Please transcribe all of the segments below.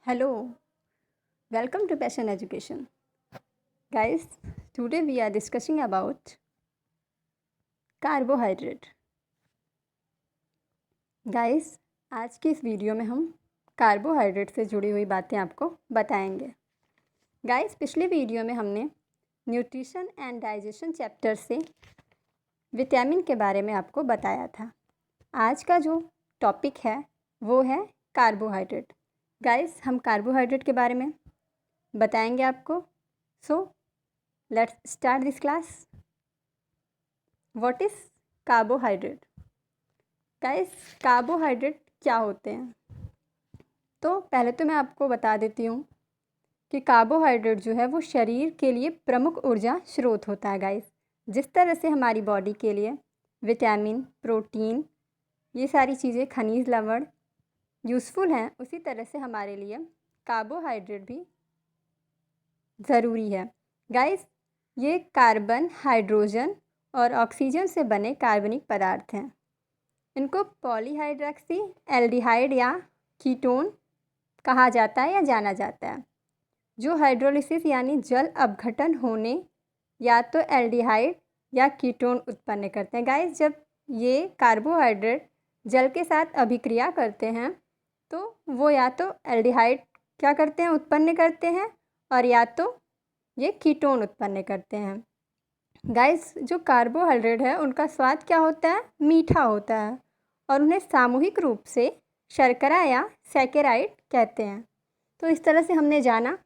Hello, welcome to Passion Education. Guys, today we are discussing about carbohydrate. Guys, आज की इस video में हम कार्बोहाइड्रेट से जुड़ी हुई बातें आपको बताएंगे. गाइस, पिछले वीडियो में हमने न्यूट्रिशन एंड डाइजेशन चैप्टर से विटामिन के बारे में आपको बताया था. आज का जो टॉपिक है वो है कार्बोहाइड्रेट. गाइस, हम कार्बोहाइड्रेट के बारे में बताएंगे आपको. So let's start this class. What is carbohydrate? Guys, carbohydrate क्या होते हैं? तो पहले तो मैं आपको बता देती हूँ कि कार्बोहाइड्रेट जो है वो शरीर के लिए प्रमुख ऊर्जा स्रोत होता है. गाइस, जिस तरह से हमारी बॉडी के लिए विटामिन, प्रोटीन, ये सारी चीज़ें, खनिज लवण यूज़फुल हैं, उसी तरह से हमारे लिए कार्बोहाइड्रेट भी ज़रूरी है. गाइस, ये कार्बन, हाइड्रोजन और ऑक्सीजन से बने कार्बनिक पदार्थ हैं. इनको पॉलीहाइड्रॉक्सी एल्डिहाइड या कीटोन कहा जाता है या जाना जाता है, जो हाइड्रोलिसिस यानी जल अपघटन होने या तो एल्डिहाइड या कीटोन उत्पन्न करते हैं. गाइस, जब ये कार्बोहाइड्रेट जल के साथ अभिक्रिया करते हैं तो वो या तो एल्डिहाइड क्या करते हैं, उत्पन्न करते हैं, और या तो ये कीटोन उत्पन्न करते हैं. गाइस, जो कार्बोहाइड्रेट है उनका स्वाद क्या होता है? मीठा होता है, और उन्हें सामूहिक रूप से शर्करा या सैकेराइड कहते हैं. तो इस तरह से हमने जाना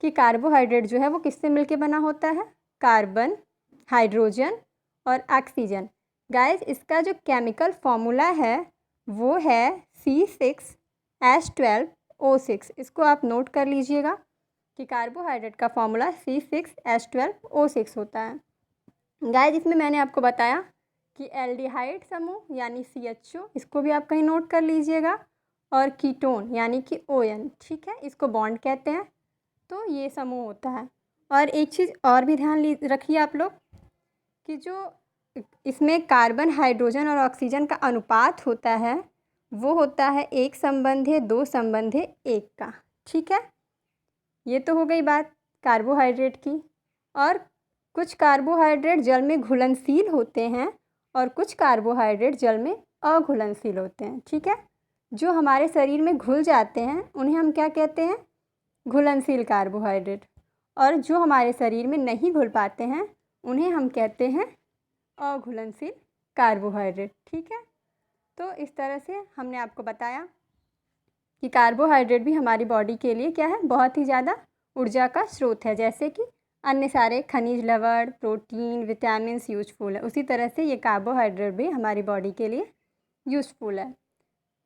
कि कार्बोहाइड्रेट जो है वो किससे मिलके बना होता है? कार्बन, हाइड्रोजन और ऑक्सीजन. गाइस, इसका जो केमिकल फॉर्मूला है वो है C6H12O6. इसको आप नोट कर लीजिएगा कि कार्बोहाइड्रेट का फॉर्मूला C6H12O6 होता है. गाइस, इसमें मैंने आपको बताया कि एल्डिहाइड समूह यानी CHO, इसको भी आप कहीं नोट कर लीजिएगा, और कीटोन यानी कि ON, ठीक है, इसको बॉन्ड कहते हैं. तो ये समूह होता है. और एक चीज़ और भी ध्यान रखिए आप लोग कि जो इसमें कार्बन, हाइड्रोजन और ऑक्सीजन का अनुपात होता है वो होता है 1:2:1 का. ठीक है, ये तो हो गई बात कार्बोहाइड्रेट की. और कुछ कार्बोहाइड्रेट जल में घुलनशील होते हैं और कुछ कार्बोहाइड्रेट जल में अघुलनशील होते हैं. ठीक है, जो हमारे शरीर में घुल जाते हैं उन्हें हम क्या कहते हैं? घुलनशील कार्बोहाइड्रेट. और जो हमारे शरीर में नहीं घुल पाते हैं उन्हें हम कहते हैं अघुलनशील कार्बोहाइड्रेट. ठीक है, तो इस तरह से हमने आपको बताया कि कार्बोहाइड्रेट भी हमारी बॉडी के लिए क्या है? बहुत ही ज़्यादा ऊर्जा का स्रोत है. जैसे कि अन्य सारे खनिज लवण, प्रोटीन, विटामिन यूजफुल है, उसी तरह से ये कार्बोहाइड्रेट भी हमारी बॉडी के लिए यूज़फुल है.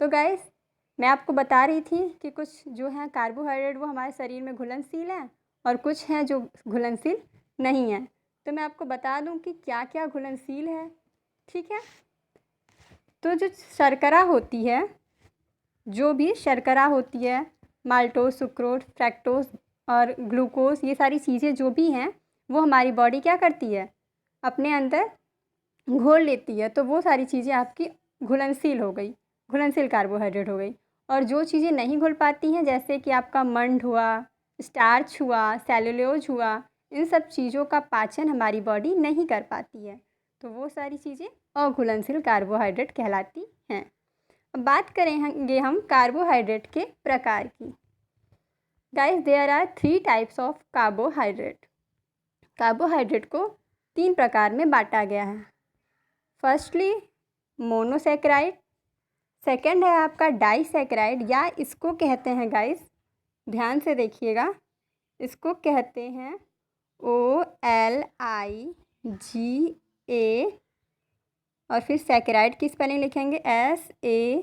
तो गाइस, मैं आपको बता रही थी कि कुछ जो हैं कार्बोहाइड्रेट वो हमारे शरीर में घुलनशील हैं और कुछ हैं जो घुलनशील नहीं हैं. तो मैं आपको बता दूं कि क्या क्या घुलनशील है. ठीक है, तो जो शर्करा होती है, जो भी शर्करा होती है, माल्टोज, सुक्रोज, फ्रैक्टोज और ग्लूकोज, ये सारी चीज़ें जो भी हैं वो हमारी बॉडी क्या करती है? अपने अंदर घोल लेती है. तो वो सारी चीज़ें आपकी घुलनशील हो गई, घुलनशील कार्बोहाइड्रेट हो गई. और जो चीज़ें नहीं घुल पाती हैं, जैसे कि आपका मंड हुआ, स्टार्च हुआ, सेलुलोज हुआ, इन सब चीज़ों का पाचन हमारी बॉडी नहीं कर पाती है, तो वो सारी चीज़ें अघुलनशील कार्बोहाइड्रेट कहलाती हैं. अब बात करेंगे हम कार्बोहाइड्रेट के प्रकार की. Guys, there are 3 types of carbohydrate. Carbohydrate को 3 प्रकार में बांटा गया है. फर्स्टली मोनोसैकेराइड, सेकंड है आपका डाइसैकेराइड, या इसको कहते हैं गाइस, ध्यान से देखिएगा, इसको कहते हैं OLIGA, और फिर सैकेराइड की स्पेलिंग लिखेंगे SACCHARIDES.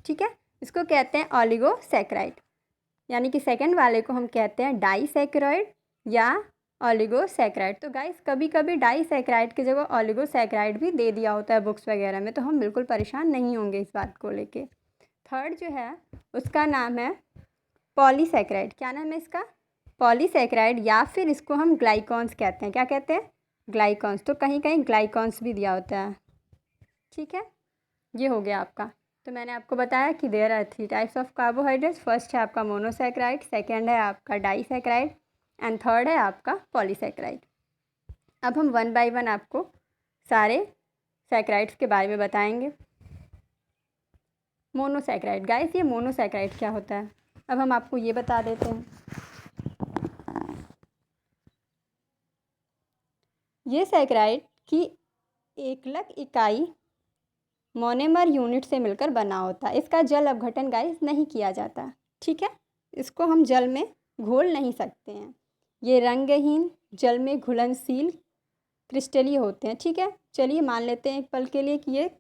ठीक है, इसको कहते हैं ऑलिगोसैकेराइड, यानी कि सेकंड वाले को हम कहते हैं डाइसैकेराइड या ऑलिगोसैकेराइड. तो गाइस, कभी कभी डाइसैकेराइड की जगह ऑलिगोसैकेराइड भी दे दिया होता है बुक्स वगैरह में, तो हम बिल्कुल परेशान नहीं होंगे इस बात को लेके. थर्ड जो है उसका नाम है पॉलीसैकेराइड. क्या नाम है इसका? पॉलीसैकेराइड या फिर इसको हम ग्लाइकॉन्स कहते हैं। क्या कहते हैं? ग्लाइकॉन्स। तो कहीं कहीं ग्लाइकॉन्स भी दिया होता है। ठीक है, ये हो गया आपका। तो मैंने आपको बताया कि there are 3 types of carbohydrates. First है आपका मोनोसैकेराइड, सेकेंड है आपका डाईसैकेराइड एंड थर्ड है आपका पॉलीसैकेराइड। अब हम 1 बाय 1 आपको सारे सैकेराइड्स के बारे में बताएंगे। मोनोसैकेराइड, गाइस ये मोनोसैकेराइड क्या होता है अब हम आपको ये बता देते हैं। ये सैकेराइड की एकलक इकाई मोनोमर यूनिट से मिलकर बना होता है। इसका जल अपघटन गाइस नहीं किया जाता। ठीक है, इसको हम जल में घोल नहीं सकते हैं। ये रंगहीन, जल में घुलनशील क्रिस्टलीय होते हैं। ठीक है, चलिए मान लेते हैं एक पल के लिए कि ये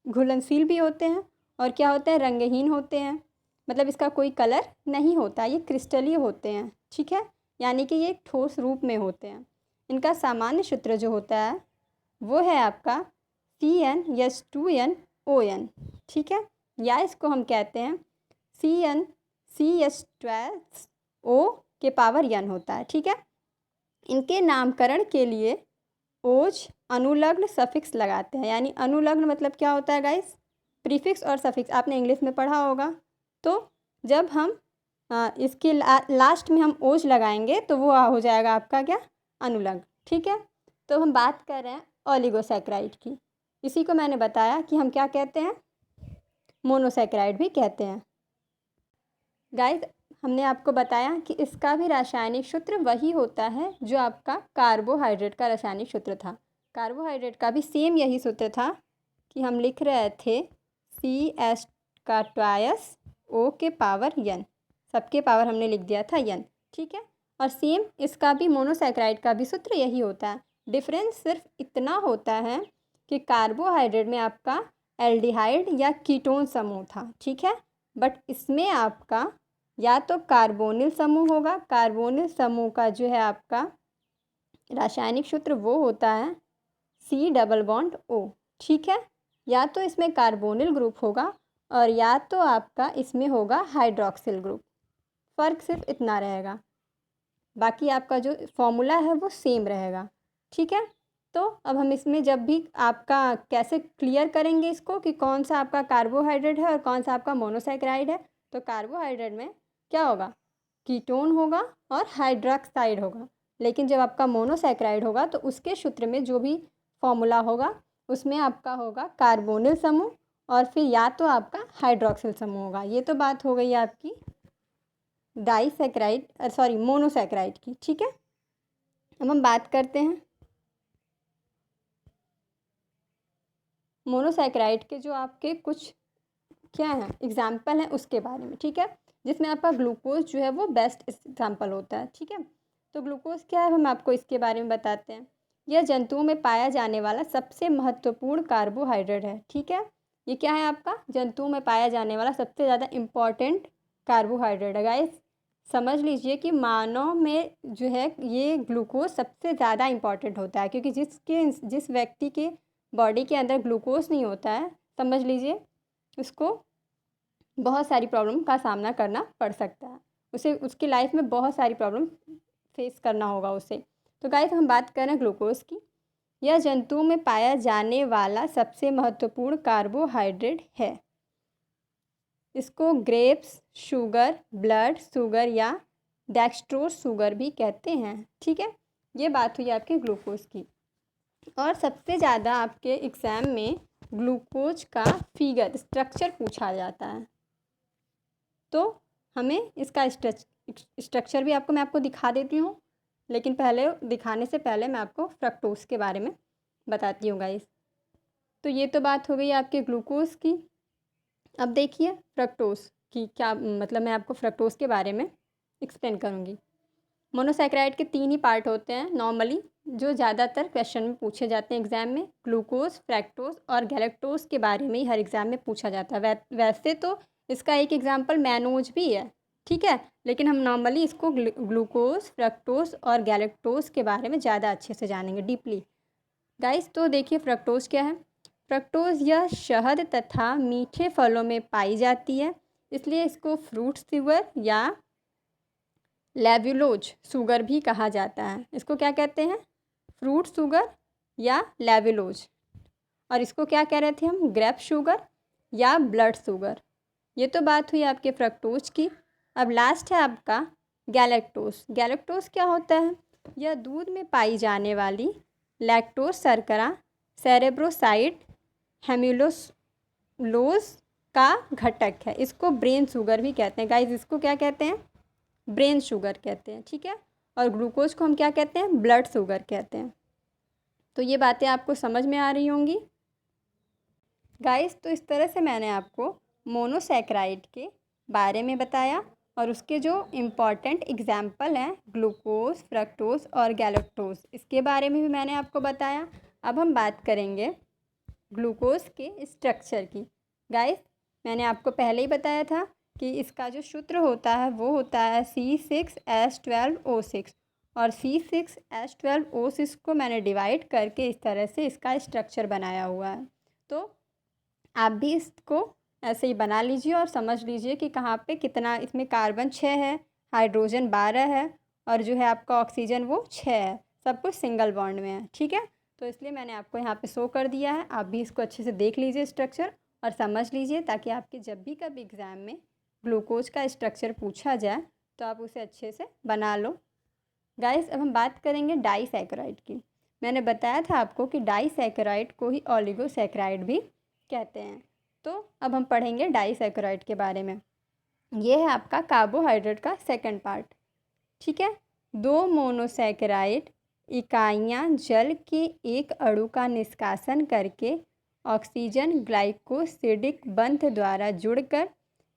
घुलनशील भी होते हैं और क्या होते हैं, रंगहीन होते हैं। मतलब इसका कोई कलर नहीं होता, ये क्रिस्टलीय होते हैं। ठीक है, यानी कि ये एक ठोस रूप में होते हैं। इनका सामान्य सूत्र जो होता है वो है आपका CnH2nOn। ठीक है, या इसको हम कहते हैं CnCH2O के पावर n होता है। ठीक है, इनके नामकरण के लिए ओज अनुलग्न सफिक्स लगाते हैं। यानी अनुलग्न मतलब क्या होता है गाइस? प्रीफिक्स और सफिक्स आपने इंग्लिश में पढ़ा होगा। तो जब हम इसके लास्ट में हम ओज लगाएंगे तो वो हो जाएगा आपका क्या? अनुलग्न। ठीक है, तो हम बात कर रहे हैं ओलिगोसैकेराइड की। इसी को मैंने बताया कि हम क्या कहते हैं, मोनोसैकेराइड भी कहते हैं। गाइस हमने आपको बताया कि इसका भी रासायनिक सूत्र वही होता है जो आपका कार्बोहाइड्रेट का रासायनिक सूत्र था। कार्बोहाइड्रेट का भी सेम यही सूत्र था कि हम लिख रहे थे CS का ट्वाइस O के पावर n, सबके पावर हमने लिख दिया था n। ठीक है, और सेम इसका भी मोनोसैकेराइड का भी सूत्र यही होता है। डिफरेंस सिर्फ इतना होता है कि कार्बोहाइड्रेट में आपका एल्डिहाइड या कीटोन समूह था। ठीक है, बट इसमें आपका या तो कार्बोनिल समूह होगा। कार्बोनिल समूह का जो है आपका रासायनिक सूत्र वो होता है C+O। ठीक है, या तो इसमें कार्बोनिल ग्रुप होगा और या तो आपका इसमें होगा हाइड्रोक्सिल ग्रुप। फ़र्क सिर्फ इतना रहेगा, बाकी आपका जो फॉर्मूला है वो सेम रहेगा। ठीक है, तो अब हम इसमें जब भी आपका कैसे क्लियर करेंगे इसको कि कौन सा आपका कार्बोहाइड्रेट है और कौन सा आपका मोनोसैकेराइड है। तो कार्बोहाइड्रेट में क्या होगा, कीटोन होगा और हाइड्रोक्साइड होगा। लेकिन जब आपका मोनोसैकेराइड होगा तो उसके सूत्र में जो भी फॉर्मूला होगा उसमें आपका होगा कार्बोनिल समूह और फिर या तो आपका हाइड्रोक्सिल समूह होगा। ये तो बात हो गई आपकी मोनोसैकेराइड की। ठीक है, अब हम बात करते हैं मोनोसैकेराइड के जो आपके कुछ क्या हैं एग्जाम्पल हैं उसके बारे में। ठीक है, जिसमें आपका ग्लूकोज जो है वो बेस्ट एग्जाम्पल होता है। ठीक है, तो ग्लूकोज क्या है हम आपको इसके बारे में बताते हैं। यह जंतुओं में पाया जाने वाला सबसे महत्वपूर्ण कार्बोहाइड्रेट है। ठीक है, ये क्या है आपका जंतुओं में पाया जाने वाला सबसे ज़्यादा इम्पॉर्टेंट कार्बोहाइड्रेट है। गाइस समझ लीजिए कि मानव में जो है ये ग्लूकोज सबसे ज़्यादा इम्पॉर्टेंट होता है, क्योंकि जिस व्यक्ति के बॉडी के अंदर ग्लूकोज नहीं होता है समझ लीजिए उसको बहुत सारी प्रॉब्लम का सामना करना पड़ सकता है। उसे उसकी लाइफ में बहुत सारी प्रॉब्लम फेस करना होगा उसे। तो गाइस हम बात कर रहे हैं ग्लूकोज की। यह जंतुओं में पाया जाने वाला सबसे महत्वपूर्ण कार्बोहाइड्रेट है। इसको ग्रेप्स शुगर, ब्लड शुगर या डेक्सट्रोज शुगर भी कहते हैं। ठीक है, ये बात हुई आपके ग्लूकोज की। और सबसे ज़्यादा आपके एग्ज़ाम में ग्लूकोज का फिगर स्ट्रक्चर पूछा जाता है। तो हमें इसका स्ट्रक्चर भी मैं आपको दिखा देती हूँ, लेकिन पहले दिखाने से पहले मैं आपको फ्रक्टोज के बारे में बताती हूँ गाइस। तो ये तो बात हो गई आपके ग्लूकोज की। अब देखिए फ्रक्टोज की क्या मतलब, मैं आपको फ्रक्टोज के बारे में एक्सप्लेन करूँगी। मोनोसैकेराइड के 3 ही पार्ट होते हैं नॉर्मली, जो ज़्यादातर क्वेश्चन में पूछे जाते हैं एग्ज़ाम में। ग्लूकोज, फ्रैक्टोज और गैलेक्टोज के बारे में ही हर एग्ज़ाम में पूछा जाता है। वैसे तो इसका एक एग्जाम्पल मैनोज भी है। ठीक है, लेकिन हम नॉर्मली इसको ग्लूकोज, फ्रक्टोज और गैलेक्टोज के बारे में ज़्यादा अच्छे से जानेंगे डीपली गाइस। तो देखिए फ्रक्टोज क्या है। फ्रक्टोज यह शहद तथा मीठे फलों में पाई जाती है, इसलिए इसको फ्रूट शुगर या लेव्युलोज शुगर भी कहा जाता है। इसको क्या कहते हैं? फ्रूट शुगर या लेव्युलोज। और इसको क्या कह रहे थे हम? ग्रेप शुगर या ब्लड शुगर। ये तो बात हुई आपके फ्रक्टोज की। अब लास्ट है आपका गैलेक्टोज। गैलेक्टोज क्या होता है? यह दूध में पाई जाने वाली लैक्टोज शर्करा सेरेब्रोसाइड हेम्युलोज का घटक है। इसको ब्रेन शुगर भी कहते हैं गाइस। इसको क्या कहते हैं? ब्रेन शुगर कहते हैं, ठीक है। और ग्लूकोज को हम क्या कहते हैं? ब्लड शुगर कहते हैं। तो ये बातें आपको समझ में आ रही होंगी गाइस। तो इस तरह से मैंने आपको मोनोसैकेराइड के बारे में बताया और उसके जो इम्पॉर्टेंट एग्जाम्पल हैं ग्लूकोज, फ्रक्टोज और गैलेक्टोज, इसके बारे में भी मैंने आपको बताया। अब हम बात करेंगे ग्लूकोज के स्ट्रक्चर की। गाइस मैंने आपको पहले ही बताया था कि इसका जो सूत्र होता है वो होता है C6H12O6 और C6H12O6 को मैंने डिवाइड करके इस तरह से इसका स्ट्रक्चर बनाया हुआ है। तो आप भी इसको ऐसे ही बना लीजिए और समझ लीजिए कि कहाँ पे कितना, इसमें कार्बन 6 है, हाइड्रोजन 12 है और जो है आपका ऑक्सीजन वो 6 है। सब कुछ सिंगल बॉन्ड में है, ठीक है। तो इसलिए मैंने आपको यहाँ पे शो कर दिया है। आप भी इसको अच्छे से देख लीजिए स्ट्रक्चर और समझ लीजिए, ताकि आपके जब भी कभी एग्ज़ाम में ग्लूकोज का स्ट्रक्चर पूछा जाए तो आप उसे अच्छे से बना लो। गाइस अब हम बात करेंगे डाईसैकेराइड की। मैंने बताया था आपको कि डाईसैकेराइड को ही ओलिगोसैकेराइड भी कहते हैं। तो अब हम पढ़ेंगे डाईसैकेराइड के बारे में। ये है आपका कार्बोहाइड्रेट का सेकंड पार्ट, ठीक है। 2 मोनोसैकेराइड इकाइयाँ जल के एक अणु का निष्कासन करके ऑक्सीजन ग्लाइकोसिडिक बंध द्वारा जुड़कर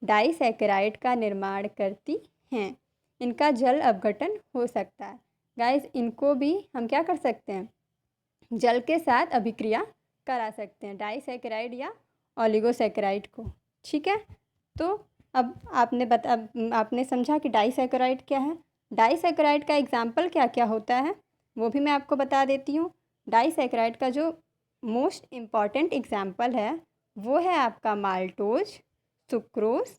डाईसैकेराइड का निर्माण करती हैं। इनका जल अपघटन हो सकता है। गाइस इनको भी हम क्या कर सकते हैं? जल के साथ अभिक्रिया करा सकते हैं, डाईसैकेराइड या ओलिगोसैकेराइड को, ठीक है। तो अब आपने समझा कि डाईसैकेराइड क्या है। डाईसैकेराइड का एग्जाम्पल क्या क्या होता है वो भी मैं आपको बता देती हूँ। डाईसैकेराइड का जो मोस्ट इम्पॉर्टेंट एग्जाम्पल है वो है आपका माल्टोज, सुक्रोज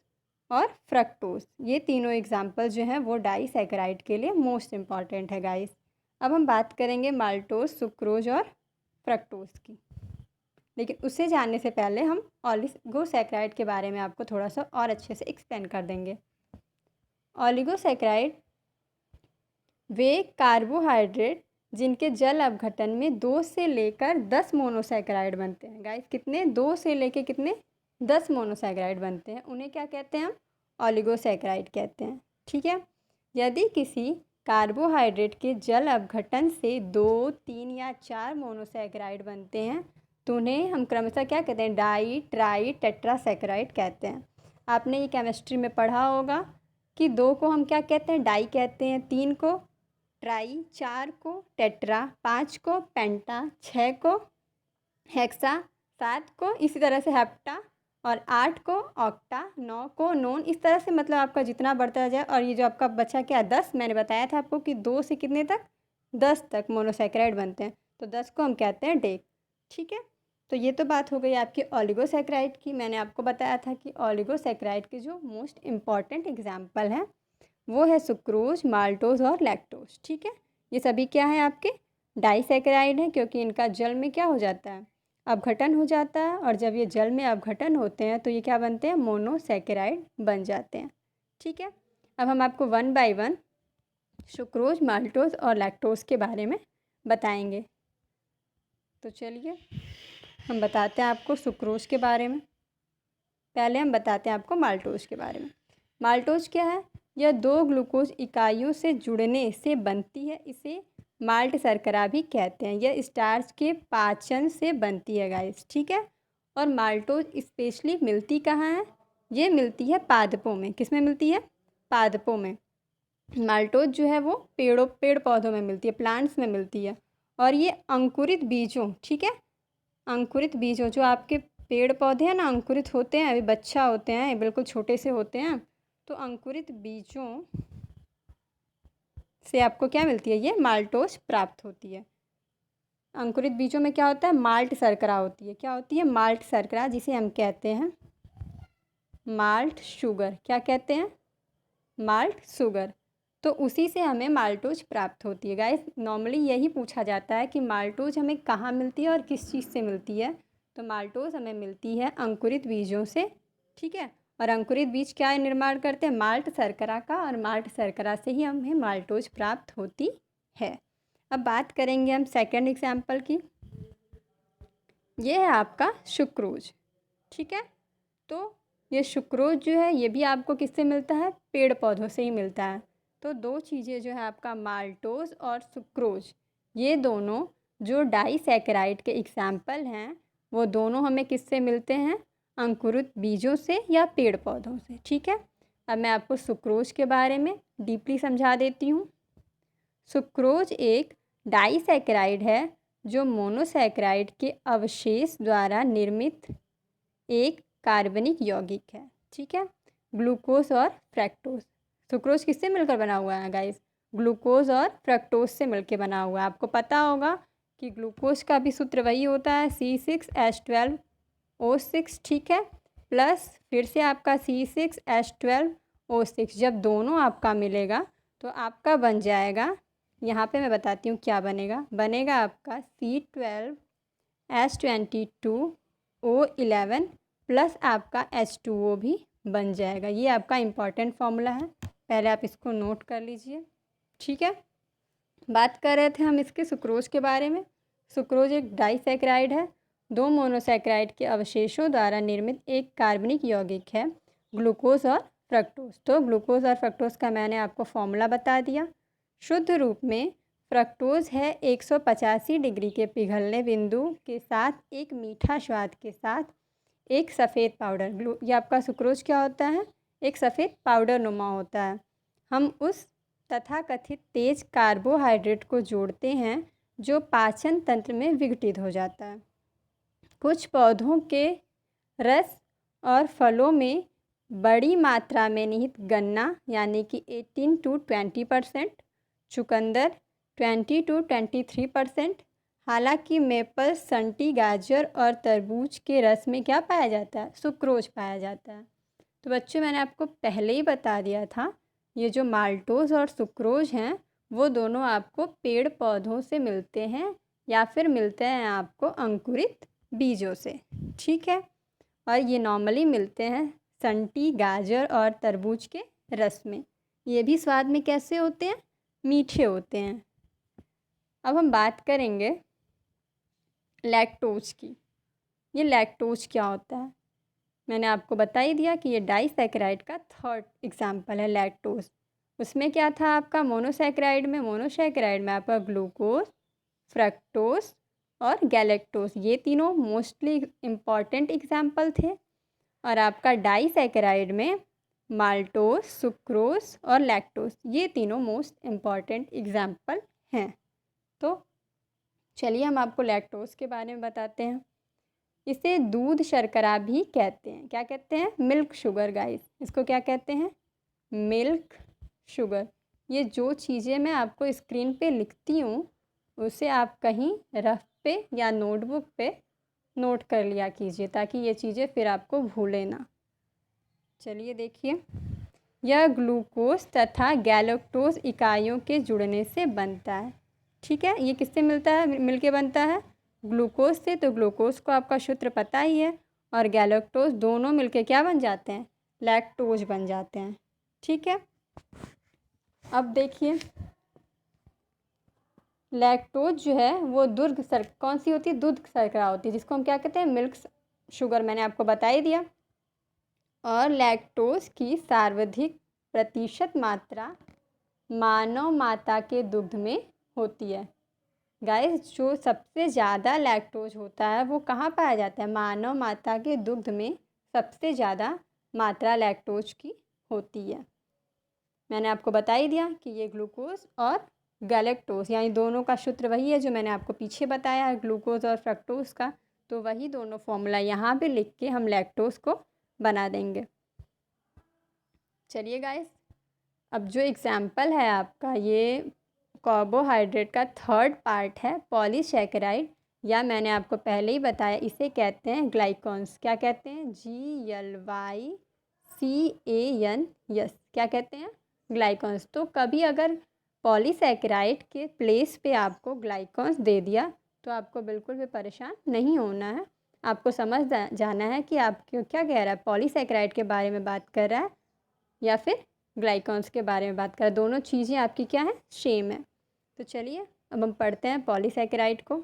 और फ्रक्टोज। ये तीनों एग्जाम्पल जो हैं वो डाईसैकेराइड के लिए मोस्ट इम्पॉर्टेंट है गाइस। अब हम बात करेंगे माल्टोज, सुक्रोज और फ्रक्टोज की, लेकिन उसे जानने से पहले हम ओलिगोसैकेराइड के बारे में आपको थोड़ा सा और अच्छे से एक्सप्लेन कर देंगे। ओलिगोसैकेराइड वे कार्बोहाइड्रेट जिनके जल अपघटन में 2 से लेकर 10 मोनोसैकेराइड बनते हैं। गाइस कितने? 2 से लेकर कितने? 10 मोनोसैकेराइड बनते हैं। उन्हें क्या कहते हैं हम? ओलिगोसैकेराइड कहते हैं, ठीक है। यदि किसी कार्बोहाइड्रेट के जल अपघटन से 2, 3 या 4 मोनोसैकेराइड बनते हैं तो उन्हें हम क्रमशः क्या कहते हैं? डाई, ट्राई, टेट्रासैकेराइड कहते हैं। आपने ये केमिस्ट्री में पढ़ा होगा कि 2 को हम क्या कहते हैं? डाई कहते हैं, 3 को ट्राई, 4 को टेट्रा, 5 को पेंटा, 6 को हेक्सा, 7 को इसी तरह से हेप्टा और 8 को ऑक्टा, 9 को नोन। इस तरह से मतलब आपका जितना बढ़ता जाए। और ये जो आपका बचा क्या? 10। मैंने बताया था आपको कि 2 से कितने तक? 10 तक मोनोसैकेराइड बनते हैं। तो 10 को हम कहते हैं डेक, ठीक है। तो ये तो बात हो गई आपकी ओलिगोसैकेराइड की। मैंने आपको बताया था कि ओलिगोसैकेराइड के जो मोस्ट इम्पॉर्टेंट एग्जाम्पल हैं वो है सुक्रोज, माल्टोज और लैक्टोज, ठीक है। ये सभी क्या है? आपके डाईसैकेराइड है, क्योंकि इनका जल में क्या हो जाता है? अपघटन हो जाता है। और जब ये जल में अपघटन होते हैं तो ये क्या बनते हैं? मोनोसैकेराइड बन जाते हैं, ठीक है। अब हम आपको 1 बाय 1 सुक्रोज, माल्टोज और लैक्टोज के बारे में बताएंगे। तो चलिए हम बताते हैं आपको सुक्रोज के बारे में। पहले हम बताते हैं आपको माल्टोज के बारे में। माल्टोज क्या है? यह 2 ग्लूकोज इकाइयों से जुड़ने से बनती है। इसे माल्ट शर्करा भी कहते हैं। यह स्टार्च के पाचन से बनती है गाइस, ठीक है। और माल्टोज स्पेशली मिलती कहाँ है? ये मिलती है पादपों में। किस में मिलती है? पादपों में। माल्टोज जो है वो पेड़ पौधों में मिलती है, प्लांट्स में मिलती है। और ये अंकुरित बीजों, ठीक है, अंकुरित बीजों, जो आपके पेड़ पौधे हैं ना, अंकुरित होते हैं, अभी बच्चा होते हैं, बिल्कुल छोटे से होते हैं। तो अंकुरित बीजों से आपको क्या मिलती है? ये माल्टोज प्राप्त होती है। अंकुरित बीजों में क्या होता है? माल्ट शर्करा होती है। क्या होती है? माल्ट शर्करा, जिसे हम कहते हैं माल्ट शुगर। क्या कहते हैं? Malt sugar. तो उसी से हमें माल्टोज प्राप्त होती है। गाइस नॉर्मली यही पूछा जाता है कि माल्टोज हमें कहाँ मिलती है और किस चीज़ से मिलती है। तो माल्टोज हमें मिलती है अंकुरित बीजों से, ठीक है। और अंकुरित बीज क्या निर्माण करते हैं, माल्ट शर्करा का, और माल्ट शर्करा से ही हमें माल्टोज प्राप्त होती है। अब बात करेंगे हम सेकंड एग्जाम्पल की। ये है आपका सुक्रोज, ठीक है। तो ये सुक्रोज जो है ये भी आपको किससे मिलता है, पेड़ पौधों से ही मिलता है। तो दो चीज़ें जो है आपका माल्टोज और सुक्रोज, ये दोनों जो डाइसैकेराइड के एग्जाम्पल हैं वो दोनों हमें किससे मिलते हैं, अंकुरित बीजों से या पेड़ पौधों से, ठीक है। अब मैं आपको सुक्रोज के बारे में डीपली समझा देती हूँ। सुक्रोज एक डाइसैकेराइड है जो मोनोसैकेराइड के अवशेष द्वारा निर्मित एक कार्बनिक यौगिक है, ठीक है। ग्लूकोज और फ्रैक्टोज, सुक्रोज किससे मिलकर बना हुआ है गाइस, ग्लूकोज और फ्रक्टोज से मिलकर बना हुआ है। आपको पता होगा कि ग्लूकोज का भी सूत्र वही होता है C6H12O6, ठीक है, प्लस फिर से आपका C6H12O6। जब दोनों आपका मिलेगा तो आपका बन जाएगा, यहाँ पे मैं बताती हूँ क्या बनेगा, बनेगा आपका C12H22O11 प्लस आपका H2O भी बन जाएगा। ये आपका इम्पॉर्टेंट फॉर्मूला है, पहले आप इसको नोट कर लीजिए, ठीक है। बात कर रहे थे हम इसके सुक्रोज के बारे में। सुक्रोज एक डाइसैकेराइड है, दो मोनोसैकेराइड के अवशेषों द्वारा निर्मित एक कार्बनिक यौगिक है, ग्लूकोज और फ्रक्टोज। तो ग्लूकोज और फ्रक्टोज का मैंने आपको फॉर्मूला बता दिया। शुद्ध रूप में फ्रक्टोज है 185 डिग्री के पिघलने बिंदु के साथ एक मीठा स्वाद के साथ एक सफ़ेद पाउडर। ये आपका सुक्रोज क्या होता है, एक सफ़ेद पाउडर नुमा होता है। हम उस तथाकथित तेज कार्बोहाइड्रेट को जोड़ते हैं जो पाचन तंत्र में विघटित हो जाता है। कुछ पौधों के रस और फलों में बड़ी मात्रा में निहित गन्ना यानी कि 18 to 20%, चुकंदर 20 to 23%। हालांकि मेपल, संटी, गाजर और तरबूज के रस में क्या पाया जाता है, सुक्रोज पाया जाता है। तो बच्चों मैंने आपको पहले ही बता दिया था, ये जो माल्टोज और सुक्रोज हैं वो दोनों आपको पेड़ पौधों से मिलते हैं या फिर मिलते हैं आपको अंकुरित बीजों से, ठीक है। और ये नॉर्मली मिलते हैं संटी, गाजर और तरबूज के रस में। ये भी स्वाद में कैसे होते हैं, मीठे होते हैं। अब हम बात करेंगे लैक्टोज की। ये लैक्टोज क्या होता है, मैंने आपको बता ही दिया कि ये डाइसैकेराइड का थर्ड एग्जाम्पल है लैक्टोज। उसमें क्या था आपका, मोनोसैकेराइड में आपका ग्लूकोज, फ्रक्टोज और गैलेक्टोज, ये तीनों मोस्टली इम्पॉर्टेंट एग्जाम्पल थे। और आपका डाइसैकेराइड में माल्टोज, सुक्रोज और लैक्टोज, ये तीनों मोस्ट इम्पॉर्टेंट एग्जाम्पल हैं। तो चलिए हम आपको लैक्टोज के बारे में बताते हैं। इसे दूध शर्करा भी कहते हैं। क्या कहते हैं, मिल्क शुगर गाइस, इसको क्या कहते हैं, मिल्क शुगर। ये जो चीज़ें मैं आपको स्क्रीन पे लिखती हूँ उसे आप कहीं रफ पे या नोटबुक पे नोट कर लिया कीजिए ताकि ये चीज़ें फिर आपको भूलें ना। चलिए देखिए, यह ग्लूकोज तथा गैलेक्टोज इकाइयों के जुड़ने से बनता है, ठीक है। ये किससे मिलता है, मिलके बनता है ग्लूकोज से। तो ग्लूकोज को आपका सूत्र पता ही है, और गैलेक्टोज दोनों मिलके क्या बन जाते हैं, लैक्टोज बन जाते हैं, ठीक है। अब देखिए लैक्टोज जो है वो कौन सी होती है, दूध शर्करा होती है, जिसको हम क्या कहते हैं, मिल्क शुगर, मैंने आपको बता ही दिया। और लैक्टोज की सर्वाधिक प्रतिशत मात्रा मानव माता के दुग्ध में होती है। गाइस जो सबसे ज़्यादा लैक्टोज होता है वो कहाँ पाया जाता है, मानव माता के दुग्ध में सबसे ज़्यादा मात्रा लैक्टोज की होती है। मैंने आपको बता ही दिया कि ये ग्लूकोज और गैलेक्टोज यानी दोनों का सूत्र वही है जो मैंने आपको पीछे बताया है, ग्लूकोज और फ्रक्टोज का। तो वही दोनों फॉर्मूला यहाँ पे लिख के हम लैक्टोज को बना देंगे। चलिए गाइस, अब जो एग्जाम्पल है आपका, ये कार्बोहाइड्रेट का थर्ड पार्ट है पॉलीसैकेराइड, या मैंने आपको पहले ही बताया इसे कहते हैं ग्लाइकॉन्स। क्या कहते हैं, GLYCANS, क्या कहते हैं, ग्लाइकॉन्स। तो कभी अगर पॉलीसैकेराइड के प्लेस पे आपको ग्लाइकॉन्स दे दिया तो आपको बिल्कुल भी परेशान नहीं होना है। आपको समझ जाना है कि आपको क्या कह रहा है, पॉलीसैकेराइड के बारे में बात कर रहा है या फिर ग्लाइकॉन्स के बारे में बात कर रहा है। दोनों चीज़ें आपकी क्या है, सेम है। तो चलिए अब हम पढ़ते हैं पॉलीसैकेराइड को।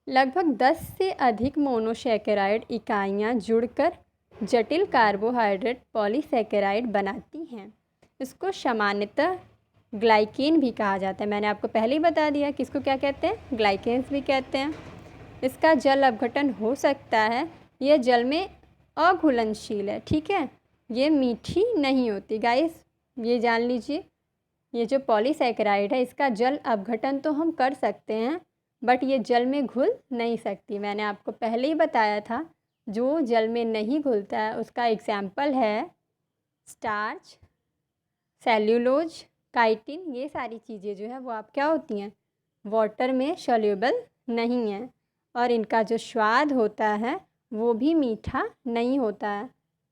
लगभग 10 से अधिक मोनोसैकेराइड इकाइयाँ जुड़कर जटिल कार्बोहाइड्रेट पॉलीसैकेराइड बनाती हैं। इसको सामान्यतः ग्लाइकेन भी कहा जाता है। मैंने आपको पहले ही बता दिया कि इसको क्या कहते हैं, ग्लाइकेन्स भी कहते हैं। इसका जल अपघटन हो सकता है, यह जल में अघुलनशील है, ठीक है, ये मीठी नहीं होती गाइस, ये जान लीजिए। ये जो पॉलीसैकेराइड है इसका जल अपघटन तो हम कर सकते हैं बट ये जल में घुल नहीं सकती। मैंने आपको पहले ही बताया था जो जल में नहीं घुलता है उसका एग्जाम्पल है स्टार्च, सेल्यूलोज, काइटिन। ये सारी चीज़ें जो है वो आप क्या होती हैं, वाटर में सॉल्यूबल नहीं है और इनका जो स्वाद होता है वो भी मीठा नहीं होता है,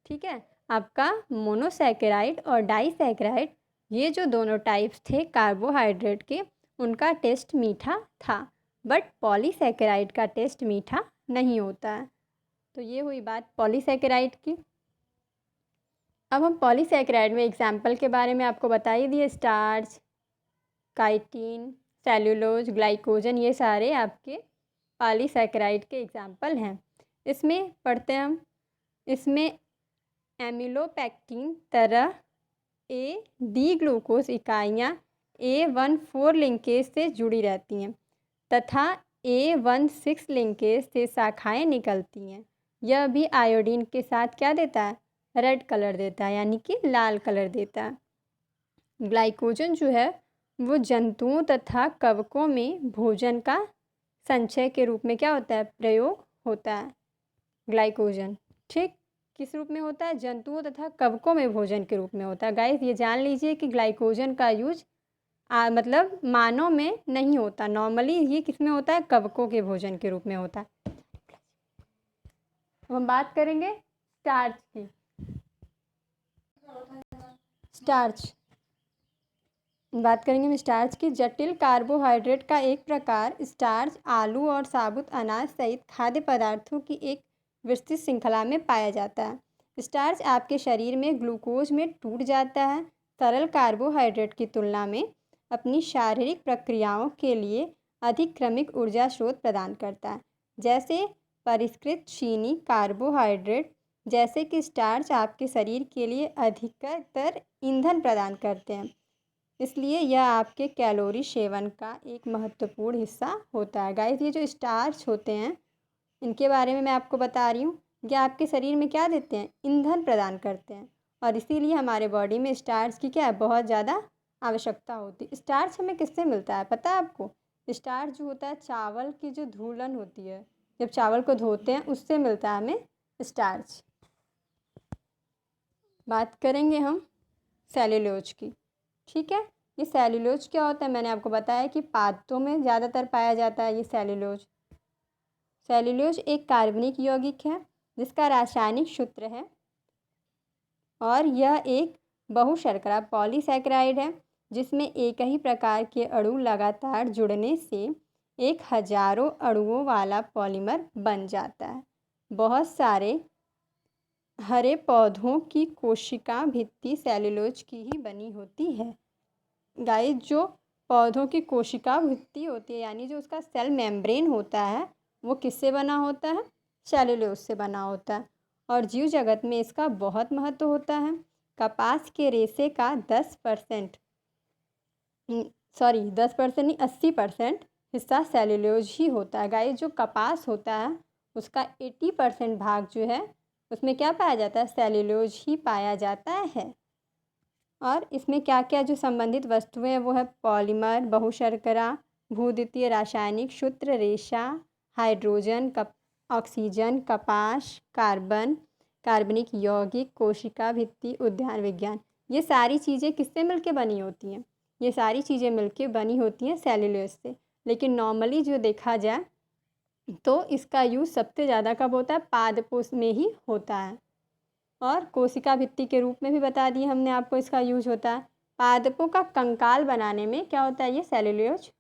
ठीक है। आपका मोनोसैकेराइड और डाइसैकेराइड, ये जो दोनों टाइप्स थे कार्बोहाइड्रेट के, उनका टेस्ट मीठा था बट पॉलीसैकेराइड का टेस्ट मीठा नहीं होता है। तो ये हुई बात पॉलीसैकेराइड की। अब हम पॉलीसैकेराइड में एग्जाम्पल के बारे में आपको बता ही दिए, स्टार्च, काइटिन, सेल्यूलोज, ग्लाइकोजन, ये सारे आपके पॉलीसैकेराइड के एग्जाम्पल हैं। इसमें पढ़ते हैं हम, इसमें एमिलोपेक्टिन तरह ए डी ग्लूकोज इकाइयाँ A14 लिंकेज से जुड़ी रहती हैं तथा A16 लिंकेज से शाखाएं निकलती हैं। यह भी आयोडीन के साथ क्या देता है, रेड कलर देता है, यानी कि लाल कलर देता है। ग्लाइकोजन जो है वो जंतुओं तथा कवकों में भोजन का संचय के रूप में क्या होता है, प्रयोग होता है ग्लाइकोजन, ठीक। किस रूप में होता है, जंतुओं तथा कवकों में भोजन के रूप में होता है। गाइस ये जान लीजिए कि ग्लाइकोजन का यूज मतलब मानव में नहीं होता, नॉर्मली ये किस में होता है, कवकों के भोजन के रूप में होता है। हम बात करेंगे स्टार्च की। स्टार्च बात करेंगे हम स्टार्च की। जटिल कार्बोहाइड्रेट का एक प्रकार स्टार्च आलू और साबुत अनाज सहित खाद्य पदार्थों की एक विस्तृत श्रृंखला में पाया जाता है। स्टार्च आपके शरीर में ग्लूकोज में टूट जाता है, सरल कार्बोहाइड्रेट की तुलना में अपनी शारीरिक प्रक्रियाओं के लिए अधिक क्रमिक ऊर्जा स्रोत प्रदान करता है। जैसे परिष्कृत चीनी कार्बोहाइड्रेट जैसे कि स्टार्च आपके शरीर के लिए अधिकतर ईंधन प्रदान करते हैं, इसलिए यह आपके कैलोरी सेवन का एक महत्वपूर्ण हिस्सा होता है। गाइस ये जो स्टार्च होते हैं इनके बारे में मैं आपको बता रही हूँ, ये आपके शरीर में क्या देते हैं, ईंधन प्रदान करते हैं और इसीलिए हमारे बॉडी में स्टार्च की क्या है, बहुत ज़्यादा आवश्यकता होती है। स्टार्च हमें किससे मिलता है पता है आपको, स्टार्च जो होता है चावल की जो धूलन होती है, जब चावल को धोते हैं उससे मिलता है हमें स्टार्च। बात करेंगे हम सेल्यूलोज की, ठीक है। ये सेल्यूलोज क्या होता है, मैंने आपको बताया कि पादपों में ज़्यादातर पाया जाता है ये सेल्यूलोज। सेल्यूलोज एक कार्बनिक यौगिक है जिसका रासायनिक सूत्र है और यह एक बहुशर्करा पॉलीसैकेराइड है जिसमें एक ही प्रकार के अणु लगातार जुड़ने से एक हजारों अणुओं वाला पॉलीमर बन जाता है। बहुत सारे हरे पौधों की कोशिका भित्ति सेल्यूलोज की ही बनी होती है। गाइस जो पौधों की कोशिका भित्ति होती है यानी जो उसका सेल मेम्ब्रेन होता है वो किससे बना होता है, सेल्यूलोज से बना होता है और जीव जगत में इसका बहुत महत्व होता है। कपास के रेशे का 10% नहीं 80% हिस्सा सेल्यूलोज ही होता है। गाइस जो कपास होता है उसका 80% भाग जो है उसमें क्या पाया जाता है, सेल्यूलोज ही पाया जाता है। और इसमें क्या क्या जो संबंधित वस्तुएं हैं वो है पॉलीमर, बहुशर्करा, भूद्वितीय रासायनिक सूत्र, रेशा, हाइड्रोजन, ऑक्सीजन, कपास, कार्बन, कार्बनिक यौगिक, कोशिका भित्ति, उद्यान विज्ञान। ये सारी चीज़ें किससे मिलके बनी होती हैं, ये सारी चीज़ें मिलके बनी होती हैं सेल्यूलोज से। लेकिन नॉर्मली जो देखा जाए तो इसका यूज़ सबसे ज़्यादा कब होता है, पादपों में ही होता है। और कोशिका भित्ति के रूप में भी बता दिए हमने आपको इसका यूज होता है। पादपों का कंकाल बनाने में क्या होता है, ये सेल्यूलोज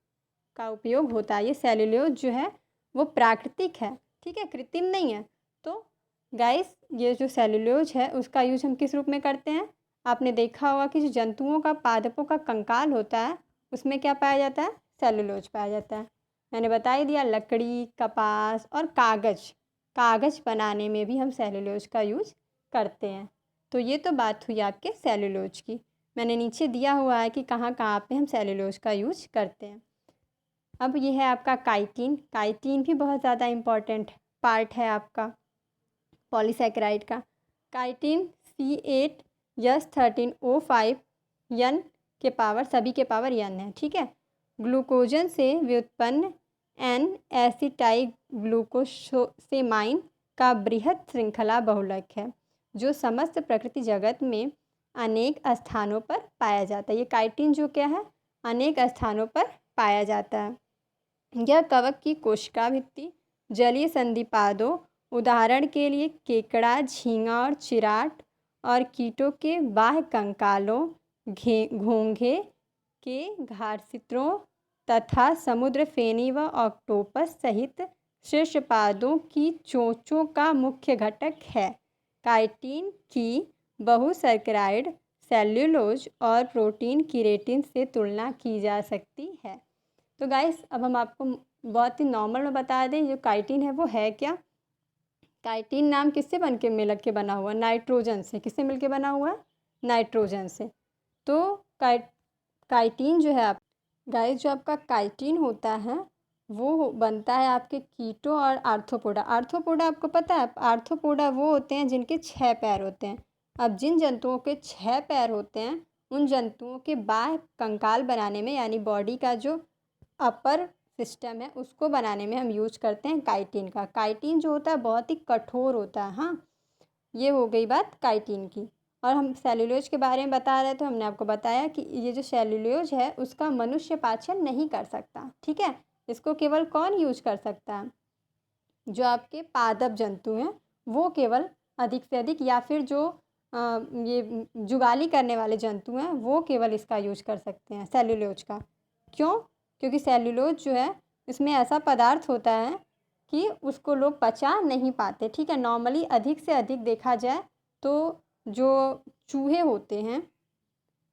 का उपयोग होता है। ये सेल्यूलोज जो है वो प्राकृतिक है, ठीक है, कृत्रिम नहीं है। तो गाइस ये जो सेल्यूलोज है उसका यूज हम किस रूप में करते हैं, आपने देखा होगा कि जो जंतुओं का पादपों का कंकाल होता है उसमें क्या पाया जाता है, सेल्यूलोज पाया जाता है। मैंने बता ही दिया, लकड़ी, कपास और कागज़ बनाने में भी हम सेल्यूलोज का यूज करते हैं। तो ये तो बात हुई आपके सेल्यूलोज की। मैंने नीचे दिया हुआ है कि कहाँ कहाँ पे हम सेल्यूलोज का यूज करते हैं। अब ये है आपका काइटिन। काइटिन भी बहुत ज़्यादा इम्पॉर्टेंट पार्ट है आपका पॉलीसेकेराइड का। काइटिन C8H13O5 N के पावर, सभी के पावर N है, ठीक है। ग्लूकोजन से व्युत्पन्न N एसिटाइलग्लूकोसेमाइन का बृहद श्रृंखला बहुलक है जो समस्त प्रकृति जगत में अनेक स्थानों पर पाया जाता है। ये काइटिन जो क्या है, अनेक स्थानों पर पाया जाता है। यह कवक की कोशिका भित्ति, जलीय संधिपादों, उदाहरण के लिए केकड़ा, झींगा और चिराट, और कीटों के बाह्य कंकालों, घोंघे के घाड़चित्रों तथा समुद्र फेनी व ऑक्टोपस सहित शीर्षपादों की चोंचों का मुख्य घटक है। काइटिन की बहुसर्कराइड सेल्यूलोज और प्रोटीन किरेटिन से तुलना की जा सकती है। तो गाइस अब हम आपको बहुत ही नॉर्मल में बता दें जो काइटिन है वो है क्या। काइटिन नाम किससे बन के मिल के बना हुआ, नाइट्रोजन से। किससे मिल के बना हुआ, नाइट्रोजन से। तो काइटिन जो है आप गाइस, जो आपका काइटिन होता है वो बनता है आपके कीटों और आर्थ्रोपोडा। आर्थ्रोपोडा आपको पता है, आर्थ्रोपोडा वो होते हैं जिनके 6 पैर होते हैं। अब जिन जंतुओं के 6 पैर होते हैं उन जंतुओं के बाह्य कंकाल बनाने में, यानी बॉडी का जो अपर सिस्टम है उसको बनाने में हम यूज करते हैं काइटिन का। काइटिन जो होता है बहुत ही कठोर होता है। हाँ, ये हो गई बात काइटिन की। और हम सेल्यूलोज के बारे में बता रहे थे, हमने आपको बताया कि ये जो सेल्यूलोज है उसका मनुष्य पाचन नहीं कर सकता, ठीक है। इसको केवल कौन यूज कर सकता है, जो आपके पादप जंतु हैं वो केवल अधिक से अधिक, या फिर जो ये जुगाली करने वाले जंतु हैं वो केवल इसका यूज कर सकते हैं सेल्यूलोज का। क्यों, क्योंकि सेल्यूलोज जो है इसमें ऐसा पदार्थ होता है कि उसको लोग पचा नहीं पाते, ठीक है। नॉर्मली अधिक से अधिक देखा जाए तो जो चूहे होते हैं,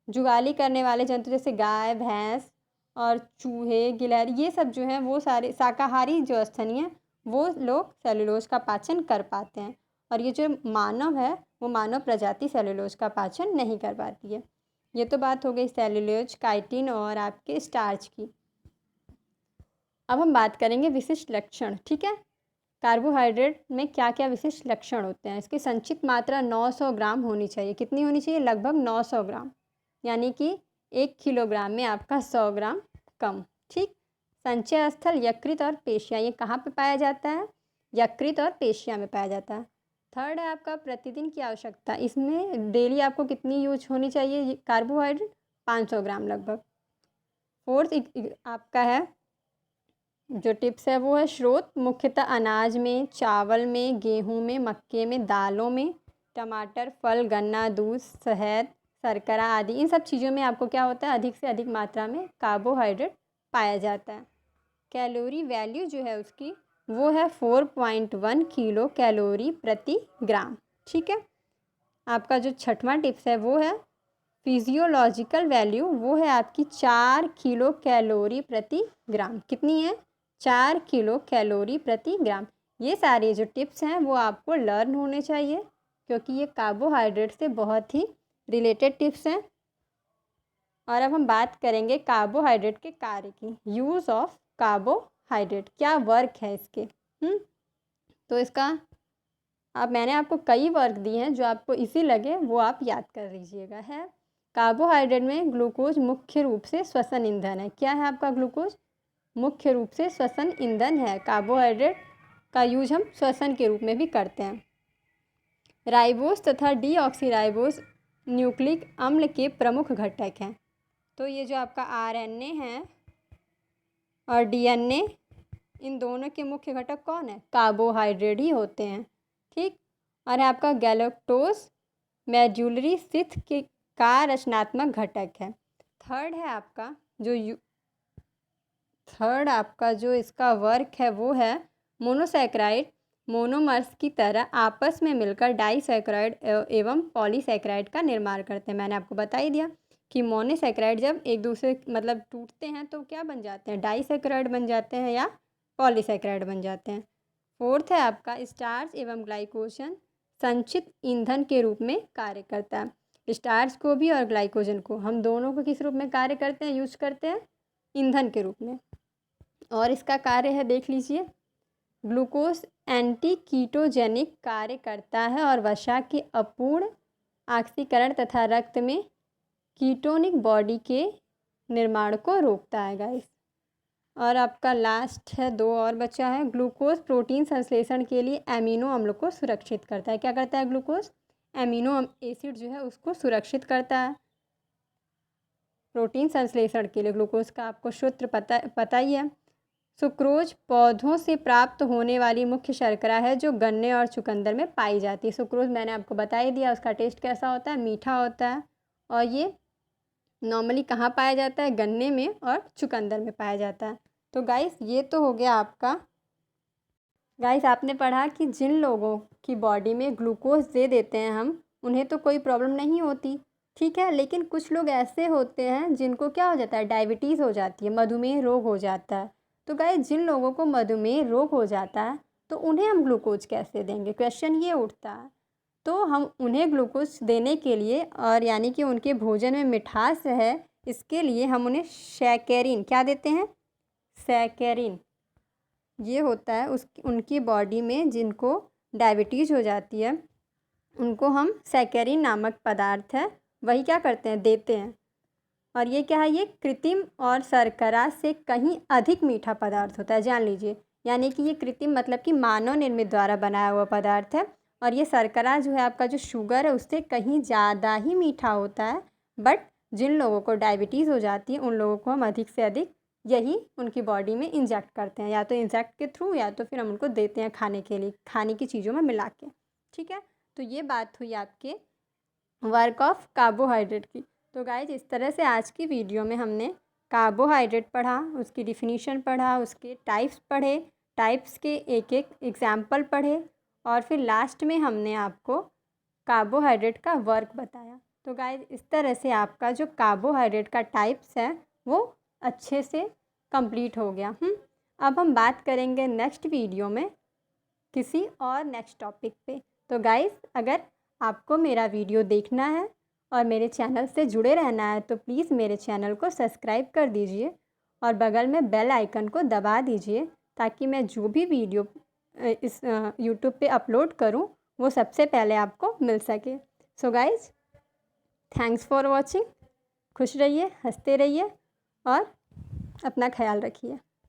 जुगाली करने वाले जंतु जैसे गाय, भैंस और चूहे, गिलहरी, ये सब जो हैं वो सारे शाकाहारी जो स्तनी हैं वो लोग सेल्यूलोज का पाचन कर पाते हैं। और ये जो मानव है वो मानव प्रजाति सेल्यूलोज का पाचन नहीं कर पाती है। ये तो बात हो गई सेल्यूलोज, काइटिन और आपके स्टार्च की। अब हम बात करेंगे विशिष्ट लक्षण, ठीक है। कार्बोहाइड्रेट में क्या क्या विशिष्ट लक्षण होते हैं। इसकी संचित मात्रा 900 ग्राम होनी चाहिए। कितनी होनी चाहिए, लगभग 900 ग्राम, यानी कि 1 किलोग्राम में आपका 100 ग्राम कम, ठीक। संचय स्थल यकृत और पेशियाँ, ये कहाँ पे पाया जाता है, यकृत और पेशियाँ में पाया जाता है। थर्ड है आपका प्रतिदिन की आवश्यकता। इसमें डेली आपको कितनी यूज होनी चाहिए कार्बोहाइड्रेट, 500 ग्राम लगभग। फोर्थ आपका है जो टिप्स है वो है स्रोत, मुख्यतः अनाज में, चावल में, गेहूं में, मक्के में, दालों में, टमाटर, फल, गन्ना, दूध, शहद, शर्करा आदि, इन सब चीज़ों में आपको क्या होता है, अधिक से अधिक मात्रा में कार्बोहाइड्रेट पाया जाता है। कैलोरी वैल्यू जो है उसकी वो है 4.1 किलो कैलोरी प्रति ग्राम, ठीक है। आपका जो छठवां टिप्स है वो है फिजियोलॉजिकल वैल्यू, वो है आपकी 4 किलो कैलोरी प्रति ग्राम। कितनी है, 4 किलो कैलोरी प्रति ग्राम। ये सारे जो टिप्स हैं वो आपको लर्न होने चाहिए क्योंकि ये कार्बोहाइड्रेट से बहुत ही रिलेटेड टिप्स हैं। और अब हम बात करेंगे कार्बोहाइड्रेट के कार्य की। यूज़ ऑफ कार्बोहाइड्रेट, क्या वर्क है इसके। तो इसका मैंने आपको कई वर्क दिए हैं, जो आपको इजी लगे वो आप याद कर लीजिएगा। है कार्बोहाइड्रेट में ग्लूकोज मुख्य रूप से श्वसन ईंधन है। क्या है आपका ग्लूकोज, मुख्य रूप से श्वसन ईंधन है। कार्बोहाइड्रेट का यूज हम श्वसन के रूप में भी करते हैं। राइबोस तथा डीऑक्सीराइबोस न्यूक्लिक अम्ल के प्रमुख घटक हैं। तो ये जो आपका आरएनए है और डीएनए, इन दोनों के मुख्य घटक कौन है, कार्बोहाइड्रेट ही होते हैं, ठीक। और है आपका गैलेक्टोज मेडुलरी सिस्थ के का रचनात्मक घटक है। थर्ड आपका जो इसका वर्क है वो है मोनोसैकेराइड मोनोमर्स की तरह आपस में मिलकर डाइसैकेराइड एवं पॉलीसैकेराइड का निर्माण करते हैं। मैंने आपको बता ही दिया कि मोनोसैकेराइड जब एक दूसरे मतलब टूटते हैं तो क्या बन जाते हैं, डाइसैकेराइड बन जाते हैं या पॉलीसैकेराइड बन जाते हैं। फोर्थ है आपका स्टार्च एवं ग्लाइकोजन संचित ईंधन के रूप में कार्य करता है। स्टार्च को भी और ग्लाइकोजन को हम दोनों को किस रूप में कार्य करते हैं, यूज करते हैं, ईंधन के रूप में। और इसका कार्य है देख लीजिए, ग्लूकोज एंटी कीटोजेनिक कार्य करता है और वसा के अपूर्ण ऑक्सीकरण तथा रक्त में कीटोनिक बॉडी के निर्माण को रोकता है गाइस। और आपका लास्ट है, दो और बचा है, ग्लूकोज प्रोटीन संश्लेषण के लिए एमिनो अम्ल को सुरक्षित करता है। क्या करता है ग्लूकोज, एमिनो एसिड जो है उसको सुरक्षित करता है प्रोटीन संश्लेषण के लिए। ग्लूकोज का आपको सूत्र पता ही है। सुक्रोज पौधों से प्राप्त होने वाली मुख्य शर्करा है जो गन्ने और चुकंदर में पाई जाती है। सुक्रोज मैंने आपको बता ही दिया, उसका टेस्ट कैसा होता है, मीठा होता है। और ये नॉर्मली कहाँ पाया जाता है, गन्ने में और चुकंदर में पाया जाता है। तो गाइस ये तो हो गया आपका। गाइस आपने पढ़ा कि जिन लोगों की बॉडी में ग्लूकोज दे देते हैं हम, उन्हें तो कोई प्रॉब्लम नहीं होती, ठीक है। लेकिन कुछ लोग ऐसे होते हैं जिनको क्या हो जाता है, डायबिटीज़ हो जाती है, मधुमेह रोग हो जाता है। तो गाइस जिन लोगों को मधुमेह रोग हो जाता है तो उन्हें हम ग्लूकोज कैसे देंगे, क्वेश्चन ये उठता है। तो हम उन्हें ग्लूकोज देने के लिए, और यानी कि उनके भोजन में मिठास है, इसके लिए हम उन्हें सैकरिन क्या देते हैं, सैकरिन। ये होता है उनकी बॉडी में जिनको डायबिटीज़ हो जाती है, उनको हम सैकरिन नामक पदार्थ है वही क्या करते हैं, देते हैं। और ये क्या है, ये कृत्रिम और शर्करा से कहीं अधिक मीठा पदार्थ होता है, जान लीजिए। यानी कि ये कृत्रिम मतलब कि मानव निर्मित द्वारा बनाया हुआ पदार्थ है। और ये शर्करा जो है आपका जो शुगर है उससे कहीं ज़्यादा ही मीठा होता है। बट जिन लोगों को डायबिटीज़ हो जाती है उन लोगों को हम अधिक से अधिक यही उनकी बॉडी में इंजेक्ट करते हैं, या तो इंजेक्ट के थ्रू या तो फिर हम उनको देते हैं खाने के लिए, खाने की चीज़ों में मिला के, ठीक है। तो ये बात हुई आपके वर्क ऑफ कार्बोहाइड्रेट की। तो गाइज इस तरह से आज की वीडियो में हमने कार्बोहाइड्रेट पढ़ा, उसकी डिफिनीशन पढ़ा, उसके टाइप्स पढ़े, टाइप्स के एक एक एग्जाम्पल पढ़े, और फिर लास्ट में हमने आपको कार्बोहाइड्रेट का वर्क बताया। तो गाइज इस तरह से आपका जो कार्बोहाइड्रेट का टाइप्स है वो अच्छे से कंप्लीट हो गया। अब हम बात करेंगे नेक्स्ट वीडियो में किसी और नेक्स्ट टॉपिक पे। तो गाइज अगर आपको मेरा वीडियो देखना है और मेरे चैनल से जुड़े रहना है तो प्लीज़ मेरे चैनल को सब्सक्राइब कर दीजिए और बगल में बेल आइकन को दबा दीजिए, ताकि मैं जो भी वीडियो इस यूट्यूब पे अपलोड करूं वो सबसे पहले आपको मिल सके। So guys thanks for watching. खुश रहिए, हंसते रहिए और अपना ख्याल रखिए।